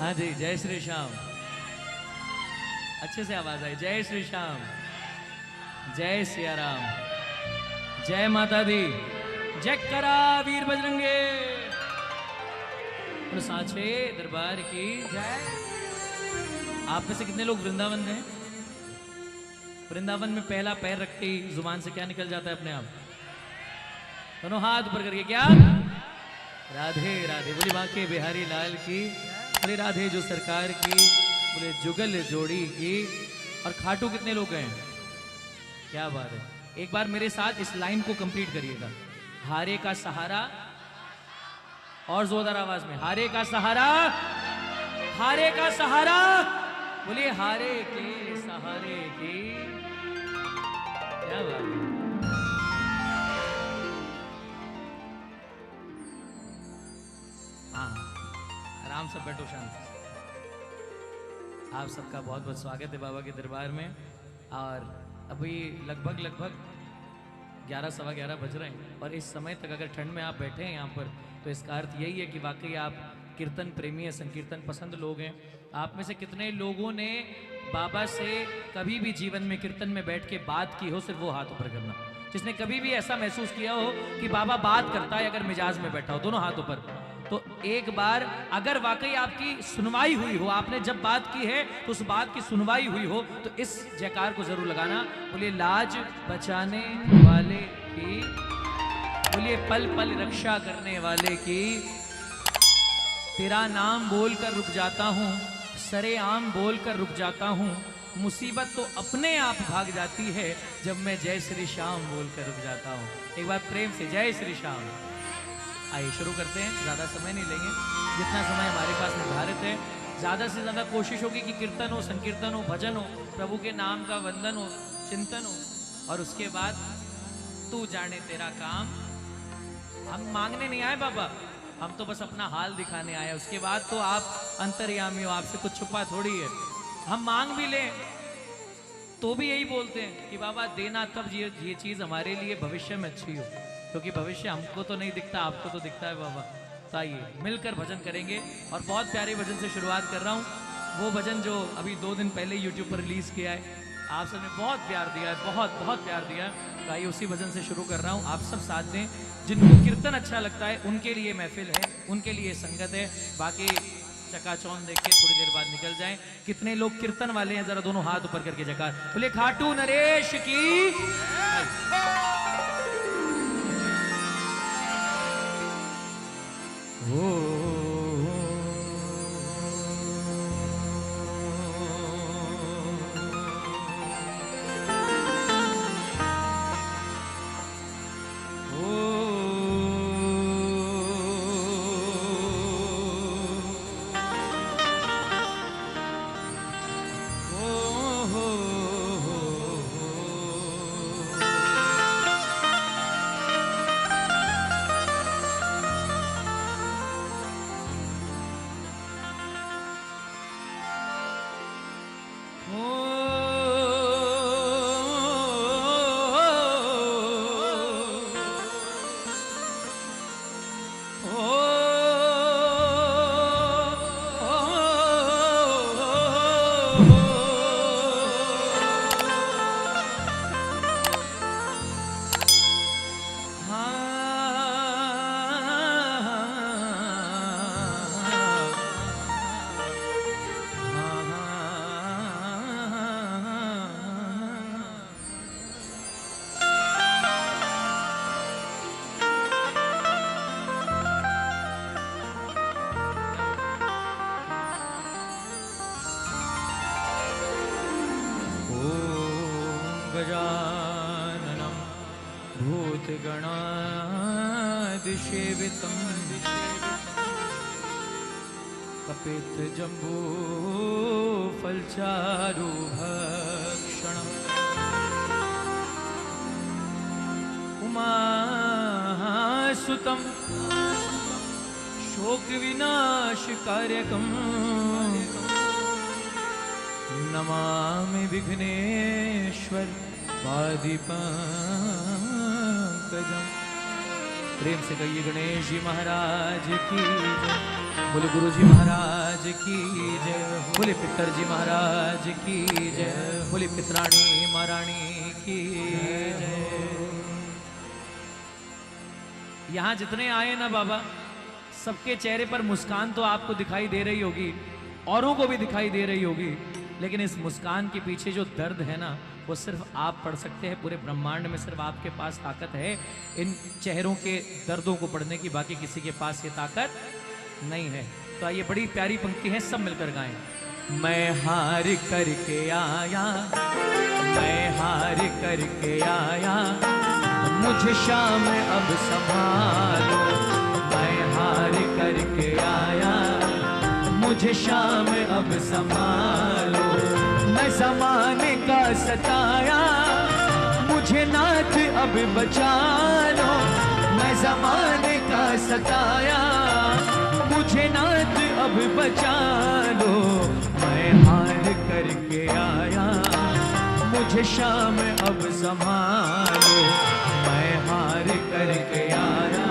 हाँ जी, जय श्री श्याम। अच्छे से आवाज आई। जय श्री श्याम, जय सिया राम, जय माता दी, जय करा वीर बजरंगे और साचे दरबार की जय। आप में से कितने लोग वृंदावन में? वृंदावन में पहला पैर रखते ही जुबान से क्या निकल जाता है अपने आप? दोनों हाथ ऊपर करके क्या? राधे राधे। बोली बांके बिहारी लाल की, बोले राधे जो सरकार की, बोले जुगल जोड़ी की। और खाटू कितने लोग गए? क्या बात है। एक बार मेरे साथ इस लाइन को कंप्लीट करिएगा। हारे का सहारा, और जोरदार आवाज में, हारे का सहारा, हारे का सहारा। बोलिए हारे के सहारे की। क्या बात है। हाँ, आराम से बैठो, शांति। आप सबका बहुत बहुत स्वागत है बाबा के दरबार में। और अभी लगभग 11 सवा 11 बज रहे हैं और इस समय तक अगर ठंड में आप बैठे हैं यहाँ पर तो इसका अर्थ यही है कि वाकई आप कीर्तन प्रेमी हैं, संकीर्तन पसंद लोग हैं। आप में से कितने लोगों ने बाबा से कभी भी जीवन में कीर्तन में बैठ के बात की हो? सिर्फ वो हाथ ऊपर करना जिसने कभी भी ऐसा महसूस किया हो कि बाबा बात करता है अगर मिजाज में बैठा हो। दोनों हाथ ऊपर। तो एक बार अगर वाकई आपकी सुनवाई हुई हो, आपने जब बात की है तो उस बात की सुनवाई हुई हो, तो इस जयकार को जरूर लगाना। बोलिए लाज बचाने वाले की, बोलिए पल पल रक्षा करने वाले की। तेरा नाम बोलकर रुक जाता हूँ, सरे आम बोलकर रुक जाता हूँ। मुसीबत तो अपने आप भाग जाती है जब मैं जय श्री श्याम बोलकर रुक जाता हूँ। एक बार प्रेम से जय श्री श्याम। आइए शुरू करते हैं, ज़्यादा समय नहीं लेंगे। जितना समय हमारे पास निर्धारित है, ज़्यादा से ज़्यादा कोशिश होगी कि कीर्तन हो, संकीर्तन हो, भजन हो, प्रभु के नाम का वंदन हो, चिंतन हो। और उसके बाद तू जाने तेरा काम। हम मांगने नहीं आए बाबा, हम तो बस अपना हाल दिखाने आए। उसके बाद तो आप अंतर्यामी हो, आपसे कुछ छुपा थोड़ी है। हम मांग भी लें तो भी यही बोलते हैं कि बाबा देना तब ये चीज़ हमारे लिए भविष्य में अच्छी हो, क्योंकि भविष्य हमको तो नहीं दिखता, आपको तो दिखता है बाबा। तो आइए मिलकर भजन करेंगे। और बहुत प्यारे भजन से शुरुआत कर रहा हूँ, वो भजन जो अभी 2 दिन पहले यूट्यूब पर रिलीज किया है। आप सबने बहुत प्यार दिया है, बहुत बहुत प्यार दिया है। तो आइए उसी भजन से शुरू कर रहा हूँ। आप सब साथ दें। जिनको कीर्तन अच्छा लगता है उनके लिए महफिल है, उनके लिए संगत है। बाकी चकाचौंध देख के थोड़ी देर बाद निकल जाएं। कितने लोग कीर्तन वाले हैं? जरा दोनों हाथ ऊपर करके जयकार। बोले खाटू नरेश की। ओ गजाननं भूतगणादिसेवितं कपित्थजम्बूफलचारुभक्षणम् उमासुतं शोकविनाशकारकम् नमामि विघ्नेश्वर पादिपङ्कजम्। प्रेम से कहिए गणेश जी महाराज की जय, बोले गुरु जी महाराज की जय, बोले पितर जी महाराज की जय, बोले पितराणी महारानी की जय। यहाँ जितने आए ना बाबा, सबके चेहरे पर मुस्कान तो आपको दिखाई दे रही होगी, औरों को भी दिखाई दे रही होगी, लेकिन इस मुस्कान के पीछे जो दर्द है ना, वो सिर्फ आप पढ़ सकते हैं। पूरे ब्रह्मांड में सिर्फ आपके पास ताकत है इन चेहरों के दर्दों को पढ़ने की, बाकी किसी के पास ये ताकत नहीं है। तो आइए, बड़ी प्यारी पंक्ति है, सब मिलकर गाएं। मैं हार करके आया, मैं हार करके आया, मुझे शाम अब संभालो, मैं हार करके आया, मुझे शाम अब संभालो, मैं ज़माने का सताया, मुझे नाथ अब बचा लो, मैं ज़माने का सताया, मुझे नाथ अब बचा लो, मैं हार करके आया, मुझे शाम अब संभालो, मैं हार करके आया,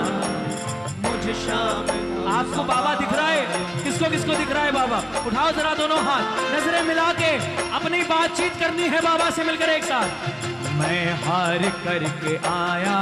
मुझे शाम। आपको बाबा दिख रहा है? किसको किसको दिख रहा है बाबा? उठाओ जरा दोनों हाथ, नजरें मिला के अपनी बातचीत करनी है बाबा से मिलकर एक साथ। मैं हार करके आया,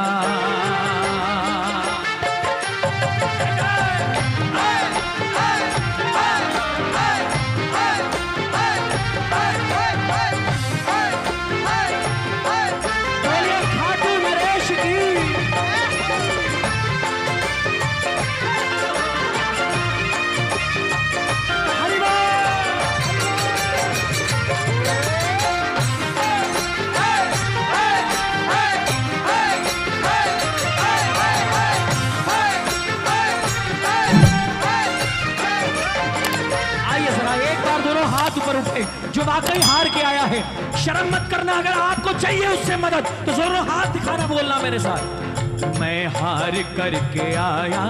जो वाकई हार के आया है। शर्म मत करना, अगर आपको चाहिए उससे मदद तो जरूर हाथ दिखाना, बोलना मेरे साथ। मैं हार करके आया,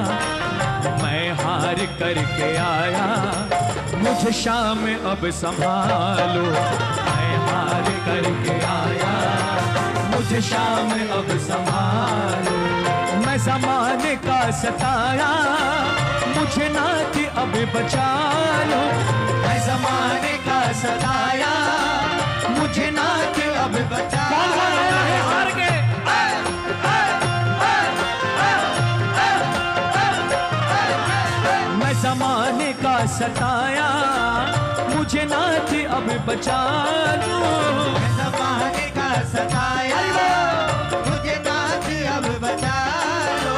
मैं हार करके आया, मुझे शाम अब संभालो, मैं हार करके आया, मुझे शाम अब संभालो, मैं ज़माने का सताया, मुझे नाथ अब बचा लो, मैं ज़माने का सताया, मुझे नाथ अब बचा। कौन कौन आया है हार के? मैं ज़माने का सताया, मुझे नाथ अब बचा लो, मैं ज़माने का सताया, मुझे नाथ अब बचा लो,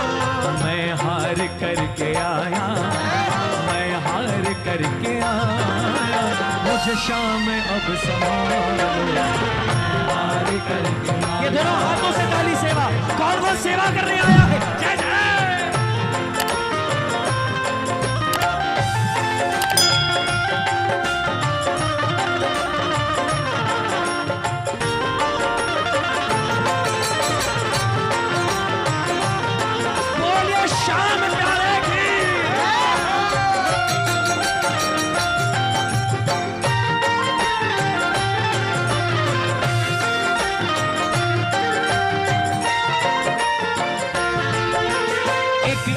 मैं हार करके आया, मैं हार करके आया, मुझे शाम अब संभालो, हार करके आया। ये दोनों हाथों से ताली सेवा, कौन कौन सेवा करने आया है? जय जय। बोलिए शाम प्यारे की।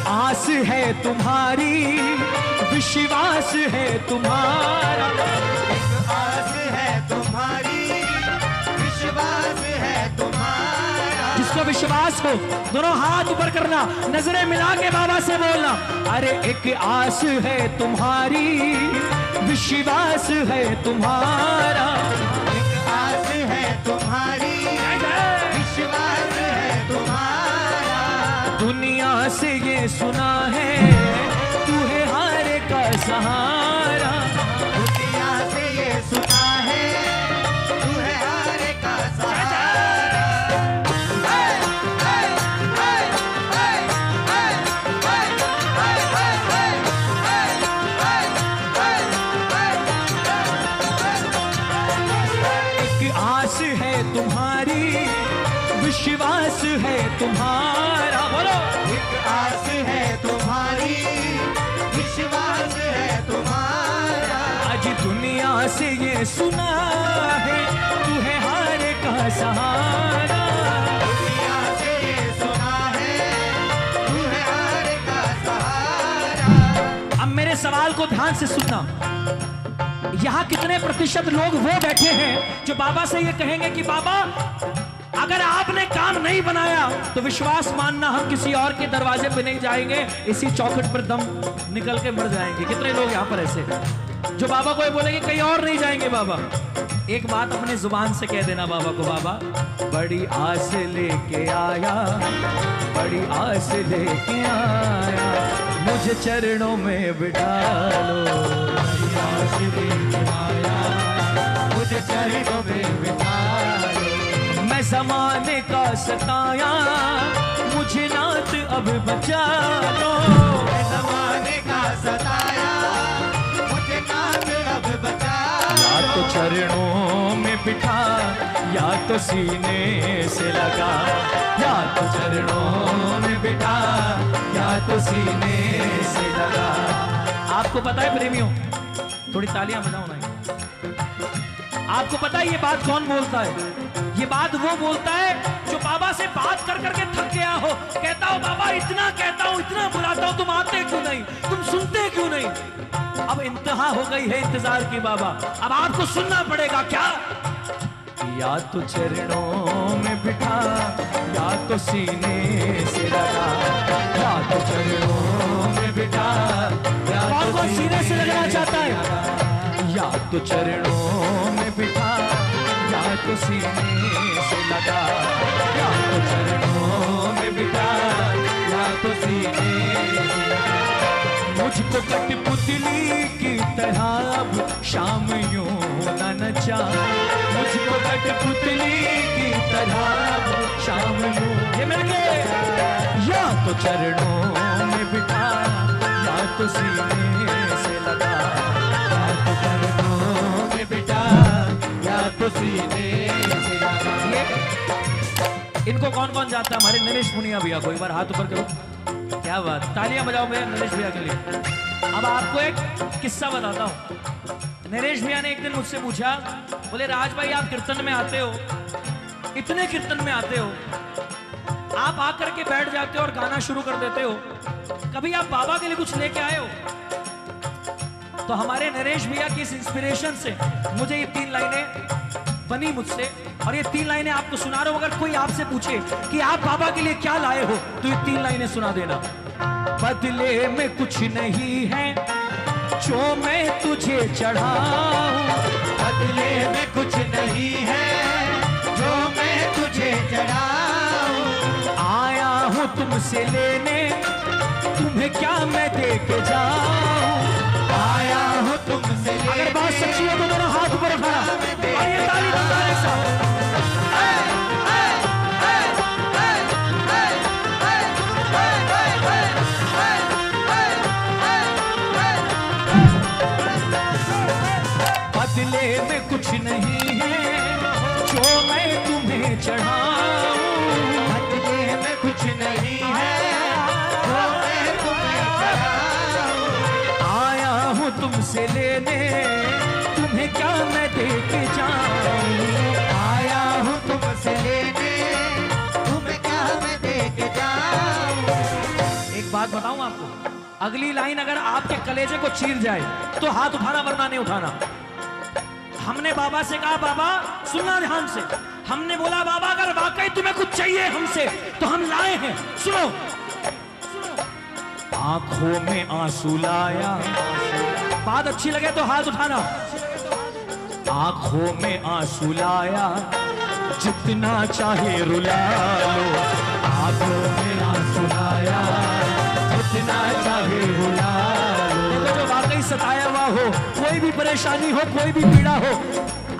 आस है तुम्हारी, विश्वास है तुम्हारा, एक आस है तुम्हारी, विश्वास है तुम्हारा। जिसको विश्वास हो दोनों हाथ ऊपर करना, नजरें मिला के बाबा से बोलना, अरे एक आस है तुम्हारी, विश्वास है तुम्हारा, एक आस है तुम्हारी, विश्वास है तुम्हारा। दुनिया से ये सुना है, तू है हार का सहारा, दुनिया से ये सुना है, तू है हार का सहारा। एक आस है तुम्हारी, विश्वास है तुम्हारा, बोलो। एक आस है तुम्हारी, विश्वास है तुम्हारा। आज दुनिया से ये सुना है, तू है हार का सहारा, दुनिया से ये सुना है, तू है मेरे सवाल को ध्यान से सुनना। यहाँ कितने प्रतिशत लोग वो बैठे हैं जो बाबा से ये कहेंगे कि बाबा अगर आपने काम नहीं बनाया तो विश्वास मानना हम किसी और के दरवाजे पे नहीं जाएंगे, इसी चौखट पर दम निकल के मर जाएंगे। कितने लोग यहाँ पर ऐसे जो बाबा को बोलेंगे कहीं और नहीं जाएंगे। बाबा एक बात अपने जुबान से कह देना बाबा को, बाबा बड़ी आस लेके आया, बड़ी आस लेके आया, मुझे चरणों में बिठा लो। बड़ी आस लेके आया, मुझे चरणों में बिठा लो। मैं ज़माने का सताया, मुझे नाथ अब बचा लो। मैं ज़माने का सताया, मुझे नाथ अब बचा लो। या तो चरणों में बिठा, या तो सीने से लगा, या तो चरणों में बिठा, या तो सीने से लगा। आपको पता है प्रेमियों, थोड़ी तालियां बजाओ ना। आपको पता है ये बात कौन बोलता है? ये बात वो बोलता है जो बाबा से बात कर करके थक गया हो, कहता हो बाबा इतना कहता हूं, इतना बुलाता हूं, तुम आते क्यों नहीं, तुम सुनते क्यों नहीं। अब इंतहा हो गई है इंतजार की बाबा, अब आपको सुनना पड़ेगा। क्या? या तो चरणों में बिठा, या तो सीने से लगा, या तो चरणों में बिठा, या तो सीने से लगना चाहता है। या तो चरणों में बिठा, या तो सीने से लगा, या तो चरणों में बिठा, या तो सीने से लगा। मुझको कठपुतली की तरह अब शाम यूं न नचा, मुझको कठपुतली की तरह अब शाम यूं। ये मिल गए। या तो चरणों में बिठा, या तो सीने से लगा, या तो चरणों में बिठा, या तो सीने से लगा। इनको कौन कौन जानता है? हमारे नरेश मुनिया भैया को एक बार हाथ ऊपर करो। क्या बात, तालियां बजाओ मेरे नरेश भैया के लिए। अब आपको एक किस्सा बताता हूं। नरेश भैया ने एक दिन मुझसे पूछा, बोले राज भाई आप कीर्तन में आते हो, इतने कीर्तन में आते हो, आप आकर के बैठ जाते हो और गाना शुरू कर देते हो, कभी आप बाबा के लिए कुछ लेके आए हो? तो हमारे नरेश भैया की इस इंस्पिरेशन से मुझे ये 3 लाइनें बनी मुझसे, और ये 3 लाइनें आपको सुना रहा हूं। अगर कोई आपसे पूछे कि आप बाबा के लिए क्या लाए हो, तो ये 3 लाइनें सुना देना। बदले में कुछ नहीं है जो मैं तुझे चढ़ाऊं, बदले में कुछ नहीं है जो मैं तुझे चढ़ाऊं। आया हूं तुमसे लेने, तुम्हें क्या मैं दे के जाऊं। आया हूं तुमसे लेने। अगर बात सच्ची है तो दोनों हाथ ऊपर उठाना और ये ताली बजाने से। बदले में कुछ नहीं है जो मैं तुम्हें चढ़ाऊं, बदले में कुछ नहीं है जो मैं तुम्हें चढ़ाऊं। आया हूं तुमसे लेने, तुम्हें क्या मैं दे के जाऊं। आया हूं तुमसे लेने, तुम्हें क्या मैं दे के जाऊं। एक बात बताऊं आपको, अगली लाइन अगर आपके कलेजे को चीर जाए तो हाथ उठाना, वरना नहीं उठाना। हमने बाबा से कहा बाबा सुनना ध्यान से, हमने बोला बाबा अगर वाकई तुम्हें कुछ चाहिए हमसे तो हम लाए हैं, सुनो। आंखों में आंसू लाया, बात अच्छी लगे तो हाथ उठाना। आंखों में आंसू लाया, जितना चाहे रुला लो। आंखों में आंसू लाया, जितना चाहे रुला लो। जो वाकई सताया हुआ हो, कोई भी परेशानी हो, कोई भी पीड़ा हो,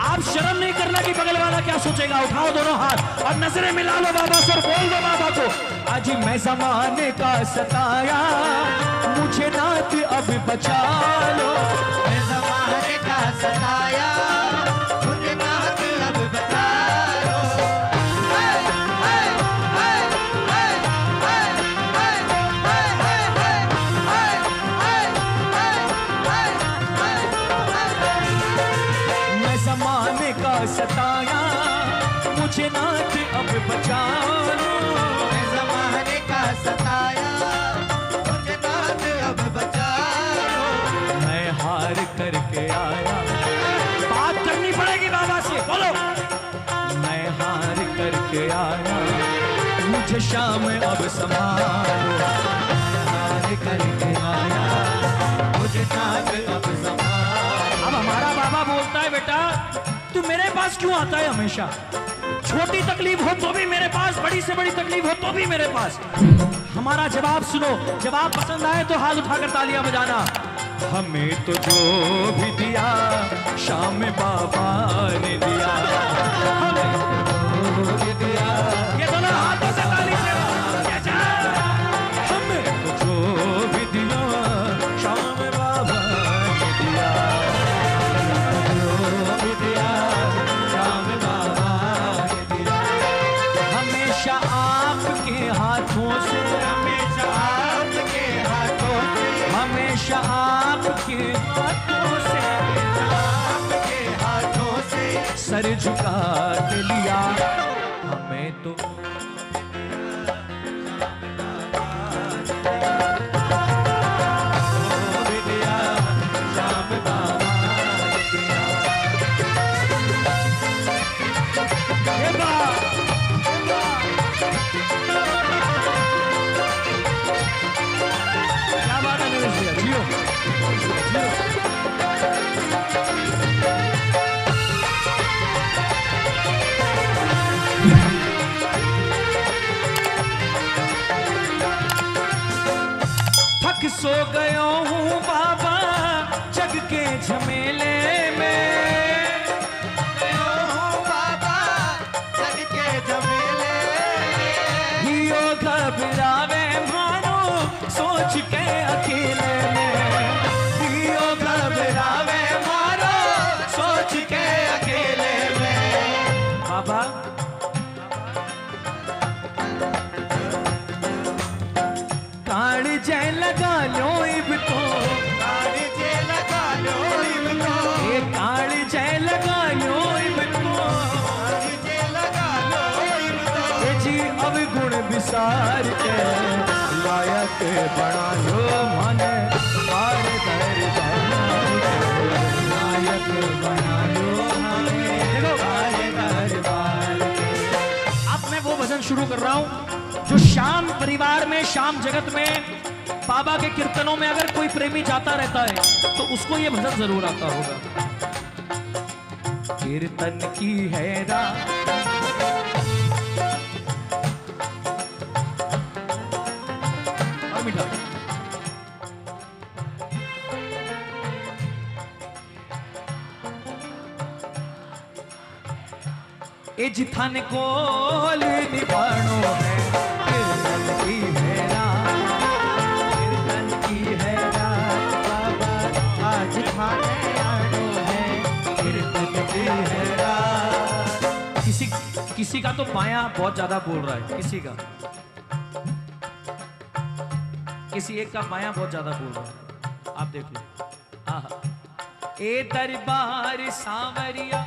आप शर्म नहीं करना कि बगल वाला क्या सोचेगा। उठाओ दोनों हाथ और नजरें मिला लो बाबा से और बोल दो बाबा को, आज मैं ज़माने का सताया, मुझे नाथ अब बचा लो। मैं ज़माने का सताया, मुझे नाथ अब बचा लो। मैं ज़माने का सताया, मुझे नाथ अब बचा लो। मैं ज़माने का सताया, मुझे नाथ अब बचा लो। श्याम अब संभालो, हार करके आया मुझे नाथ अब संभालो। अब हमारा बाबा बोलता है, बेटा तू मेरे पास क्यों आता है हमेशा? छोटी तकलीफ हो तो भी मेरे पास, बड़ी से बड़ी तकलीफ हो तो भी मेरे पास। हमारा जवाब सुनो, जवाब पसंद आए तो हाथ उठाकर तालियां बजाना। हमें तो जो भी दिया श्याम बाबा ने दिया, हमें तो जो भी दिया, ये दोनों हाथों से ताली से, हमें तो जो भी दिया श्याम बाबा ने दिया, जो भी दिया श्याम बाबा ने दिया। हमेशा आपके हाथों से, हमेशा आपके हाथों से, हमेशा आपके हाथों से, आपके हाथों से सर झुका के लिया। हमें तो सो गयो हूँ बाबा जग के झमेले में, गयो हूँ बाबा जग के झमेले में, हियो घबरावे मानो सोच के अकेले में, हियो घबरावे मानो सोच के अकेले में। बाबा काड़ जय लगा लो इब तो, काड़ जय लगा लो इब तो, ये काड़ जय लगा लो इब तो, काड़ जय लगा लो इब तो, ये जी अब गुण विसार के लायक बना लो माने मारे दरबार के, लायक बना लो माने मारे दरबार के। अब मैं वो भजन शुरू कर रहा हूँ जो श्याम परिवार में, श्याम जगत में, बाबा के कीर्तनों में अगर कोई प्रेमी जाता रहता है तो उसको ये भजन जरूर आता होगा। कीर्तन की है रात, और मीठा, ए जिथाने कोल निभानो है, कीर्तन की है रात, कीर्तन की है रात बाबा आज थाने आनो है, कीर्तन की है रात। किसी का तो पाया बहुत ज्यादा बोल रहा है, किसी एक का पाया बहुत ज्यादा बोल रहा है, आप देख लो। आहा, ए दरबार सांवरिया,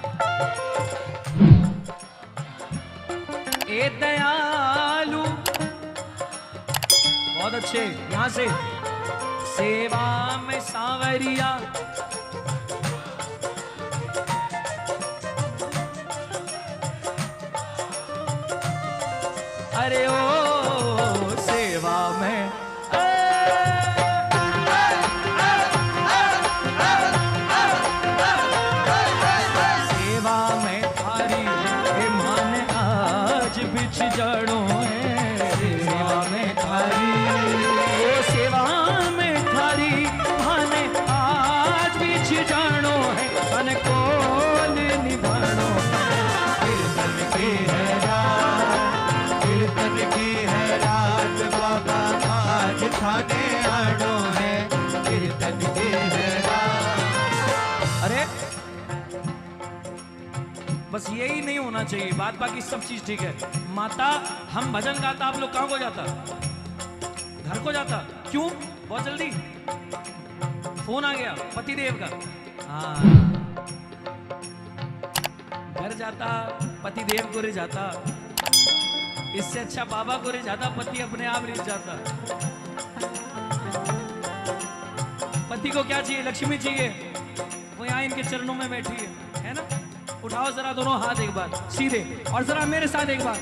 ए दयालु, बहुत अच्छे, यहां से सेवा में सांवरिया, अरे ओ सेवा में, सेवा में थारी मान आज बिछ जड़ों है, सेवा में थारी, ओ सेवा में थारी मान आज बिछ जड़ों है, मन कोल निभानो कीर्तन की है रात, कीर्तन की है रात बाबा आज थाने आनो है, कीर्तन की है रात। अरे बस यही नहीं होना चाहिए, बात बाकी सब चीज ठीक है। माता हम भजन गाता, आप लोग कहाँ को जाता? घर को जाता। क्यों? बहुत जल्दी फोन आ गया पतिदेव का। हाँ, घर जाता, पतिदेव को रे जाता, इससे अच्छा बाबा को रे जाता, पति अपने आप रे जाता। पति को क्या चाहिए? लक्ष्मी चाहिए, वो यहाँ इनके चरणों में बैठी है ना? उठाओ जरा दोनों हाथ एक बार सीधे, और जरा मेरे साथ एक बार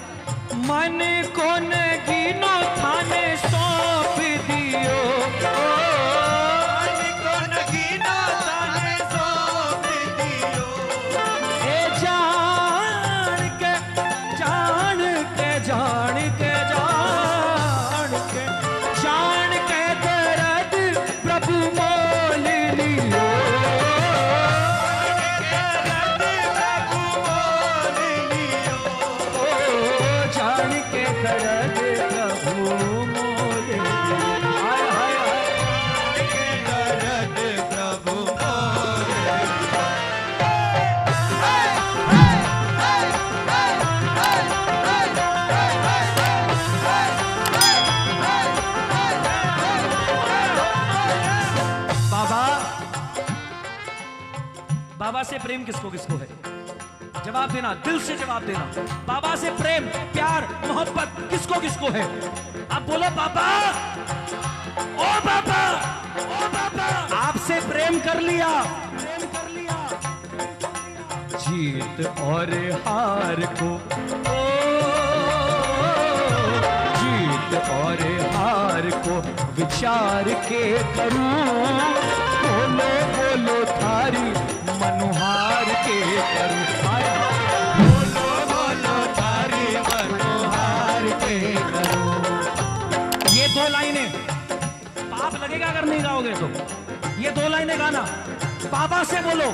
मन को न गिनो थाने सौंप दियो, मन को न गिनो थाने सौंप दियो। ए जान के जान के जान के जान के जान के दर्द प्रभु मोल लियो, जान के दर्द प्रभु मोल लियो। हाय हाय हाय के दर्द प्रभु मोल लियो। बाबा, बाबा से प्रेम किसको किसको है? जवाब देना, दिल से जवाब देना। बाबा से प्रेम, प्यार, मोहब्बत किसको किसको है? अब बोलो बाबा, ओ बाबा, ओ बाबा। आपसे प्रेम कर लिया, प्रेम कर लिया। जीत और हार को, ओ जीत और हार को विचार के करूं, बोलो बोलो थारी मनोहार के करूं। हाय हाय, बोलो बोलो थारी मनोहार के करूं। ये दो लाइनें पाप लगेगा अगर नहीं गाओगे तो। ये दो लाइनें गाना, बाबा से बोलो,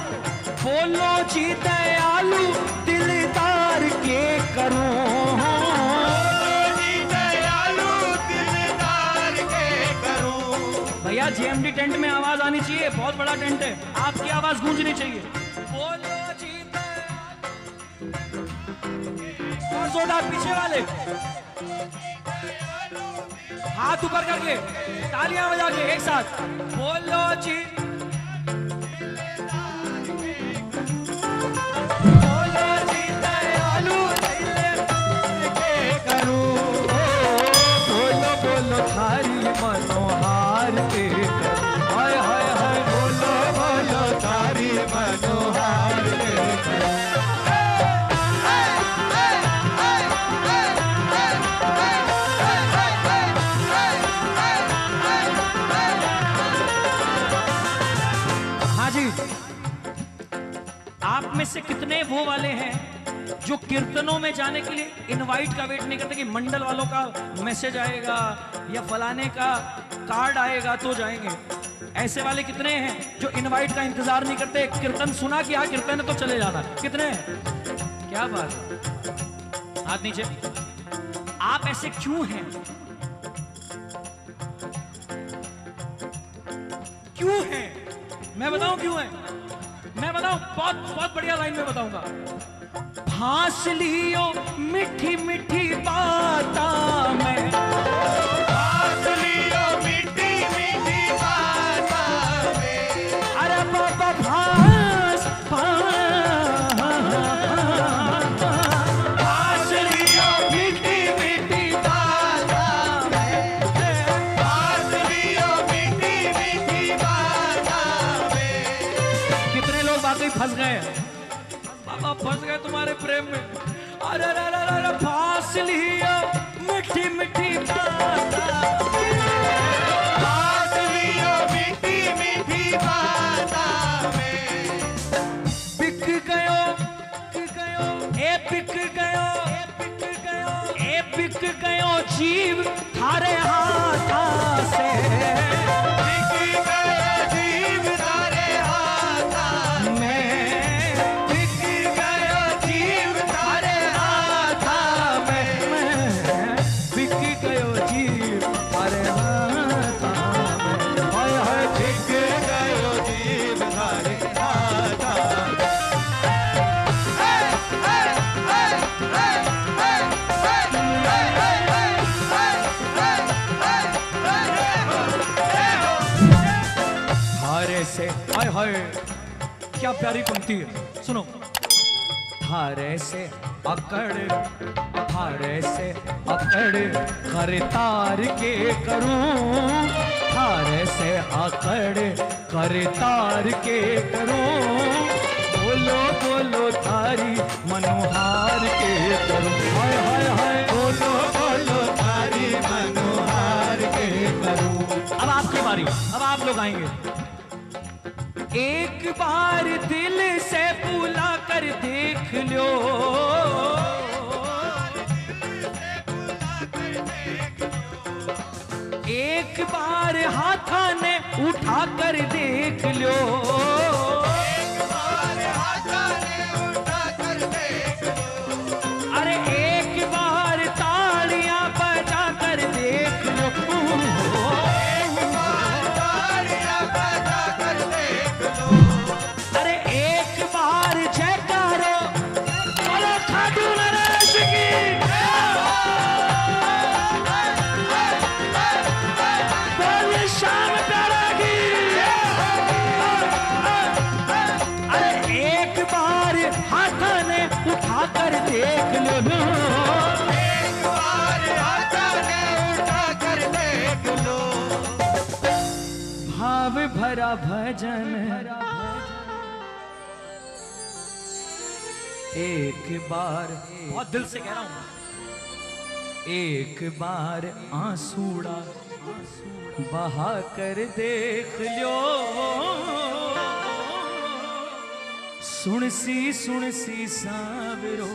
बोलो जी दयालु दिलदार के करूं, भैया जेएमडी टेंट में आवाज आनी चाहिए, बहुत बड़ा टेंट है, आपकी आवाज गूंजनी चाहिए। बोलो जी और जोरदार, पीछे वाले हाथ ऊपर करके तालियां बजा के एक साथ बोलो जी, बोलो जी दयालु दिल के करूं, बोलो बोलो थारी मनोहार के करूं। हाय हाय हाय, बोलो बोलो थारी मनोहार के करूं। हाँ जी, आप में से कितने वो वाले हैं जो कीर्तनों में जाने के लिए इनवाइट का वेट नहीं करते कि मंडल वालों का मैसेज आएगा या फलाने का कार्ड आएगा तो जाएंगे? ऐसे वाले कितने हैं जो इनवाइट का इंतजार नहीं करते, कीर्तन सुना कि हाँ कीर्तन है तो चले जाना? कितने हैं? क्या बात है, हाथ नीचे। आप ऐसे क्यों हैं? क्यों हैं? मैं बताऊं क्यों है? मैं बताऊं, बहुत बहुत बढ़िया लाइन में बताऊंगा। फांस लियो मीठी मीठी बाता में, फांस लियो मीठी मीठी बाता में। अरे बाबा फांस फांस लियो मीठी मीठी बाता में, फांस लियो मीठी मीठी बाता में। कितने लोग वाकई फंस गए? बाबा फंस गए तुम्हारे प्रेम में। अरे अरे अरे अरे, फांस लियो मीठी मीठी बाता में, फांस लियो मीठी मीठी बाता में। बिक गयो, बिक गयो, ए बिक गयो, ए बिक गयो, ए बिक गयो जीव थारे हाथा से, बिक गया जीव तारे हाथा मैं बिक गयो जीव थारे हाथा में, मैं बिक गयो जीव थारे हाथा में। हाय हाय, बिक गयो जीव तारे हाथा। थारे से, हाय हाय क्या प्यारी पंक्ति है, सुनो। थारे से अकड़, थारे से अकड़ कर तार के करूं, थारे से अकड़ कर तार के करूं, बोलो बोलो थारी मनोहार के करूं। हाय हाय हाय, बोलो बोलो तारी मनोहार के करूं। अब आपकी बारी, अब आप लोग आएंगे। एक बार दिल से बुला कर देख लो, एक बार हाथा ने उठा कर देख लो, अरे एक बार तालियां बजा कर देख लो, अरे एक बार जयकारो बोलो खाटू नरेश की, बोलिए श्याम प्यारा की, अरे एक बार हाथ ने उठा कर देख लो, एक बार हाथा ने उठा कर देख लो। भाव भरा भजन एक बार, बहुत दिल से कह रहा हूं, एक बार आंसूड़ा बहा कर देख लो, सुन सी सांवरो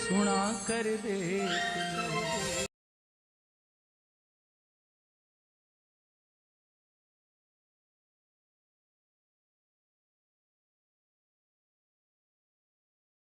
सुना कर देख लो।